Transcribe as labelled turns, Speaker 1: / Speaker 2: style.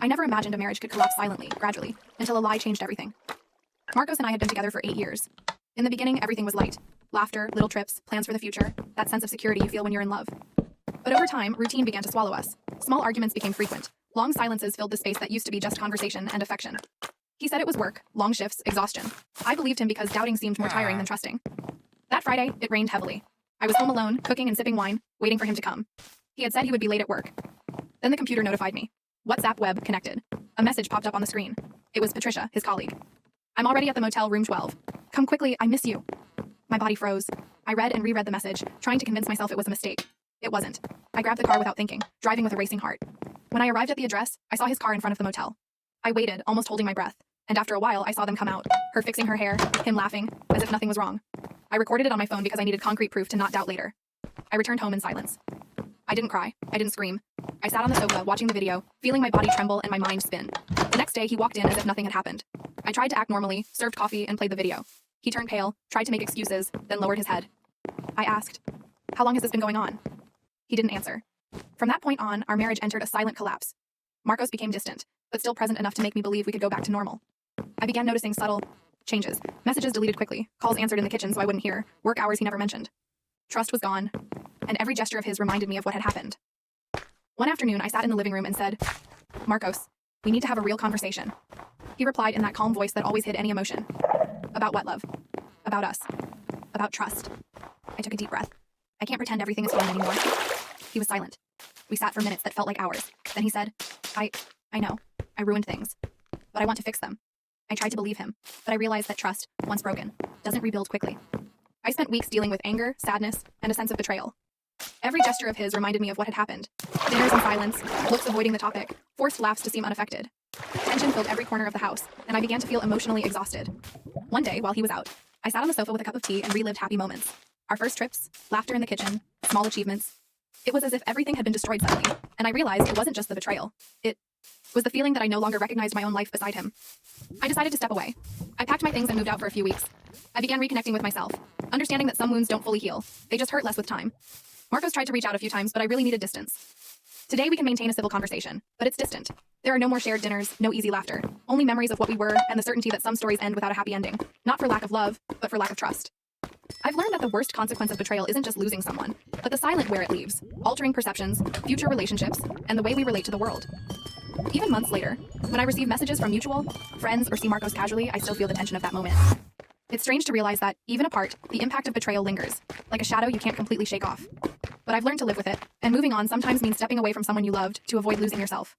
Speaker 1: I never imagined a marriage could collapse silently, gradually, until a lie changed everything. Marcos and I had been together for 8 years. In the beginning, everything was light. Laughter, little trips, plans for the future, that sense of security you feel when you're in love. But over time, routine began to swallow us. Small arguments became frequent. Long silences filled the space that used to be just conversation and affection. He said it was work, long shifts, exhaustion. I believed him because doubting seemed more tiring than trusting. That Friday, it rained heavily. I was home alone, cooking and sipping wine, waiting for him to come. He had said he would be late at work. Then the computer notified me. WhatsApp web connected. A message popped up on the screen. It was Patricia, his colleague. I'm already at the motel, room 12. Come quickly, I miss you. My body froze. I read and reread the message, trying to convince myself it was a mistake. It wasn't. I grabbed the car without thinking, driving with a racing heart. When I arrived at the address, I saw his car in front of the motel. I waited, almost holding my breath, and after a while, I saw them come out, her fixing her hair, him laughing, as if nothing was wrong. I recorded it on my phone because I needed concrete proof to not doubt later. I returned home in silence. I didn't cry. I didn't scream. I sat on the sofa, watching the video, feeling my body tremble and my mind spin. The next day, he walked in as if nothing had happened. I tried to act normally, served coffee, and played the video. He turned pale, tried to make excuses, then lowered his head. I asked, "How long has this been going on?" He didn't answer. From that point on, our marriage entered a silent collapse. Marcos became distant, but still present enough to make me believe we could go back to normal. I began noticing subtle changes. Messages deleted quickly, calls answered in the kitchen so I wouldn't hear, work hours he never mentioned. Trust was gone, and every gesture of his reminded me of what had happened. One afternoon, I sat in the living room and said, "Marcos, we need to have a real conversation." He replied in that calm voice that always hid any emotion. "About what, love?" "About us. About trust." I took a deep breath. I can't pretend everything is fine anymore. He was silent. We sat for minutes that felt like hours. Then he said, I know. I ruined things. But I want to fix them. I tried to believe him, but I realized that trust, once broken, doesn't rebuild quickly. I spent weeks dealing with anger, sadness, and a sense of betrayal. Every gesture of his reminded me of what had happened. Dinners in silence, looks avoiding the topic, forced laughs to seem unaffected. Tension filled every corner of the house, and I began to feel emotionally exhausted. One day, while he was out, I sat on the sofa with a cup of tea and relived happy moments. Our first trips, laughter in the kitchen, small achievements. It was as if everything had been destroyed suddenly, and I realized it wasn't just the betrayal. It was the feeling that I no longer recognized my own life beside him. I decided to step away. I packed my things and moved out for a few weeks. I began reconnecting with myself, understanding that some wounds don't fully heal. They just hurt less with time. Marcos tried to reach out a few times, but I really needed distance. Today we can maintain a civil conversation, but it's distant. There are no more shared dinners, no easy laughter, only memories of what we were and the certainty that some stories end without a happy ending, not for lack of love, but for lack of trust. I've learned that the worst consequence of betrayal isn't just losing someone, but the silent wear it leaves, altering perceptions, future relationships, and the way we relate to the world. Even months later, when I receive messages from mutual, friends, or see Marcos casually, I still feel the tension of that moment. It's strange to realize that, even apart, the impact of betrayal lingers, like a shadow you can't completely shake off. But I've learned to live with it, and moving on sometimes means stepping away from someone you loved to avoid losing yourself.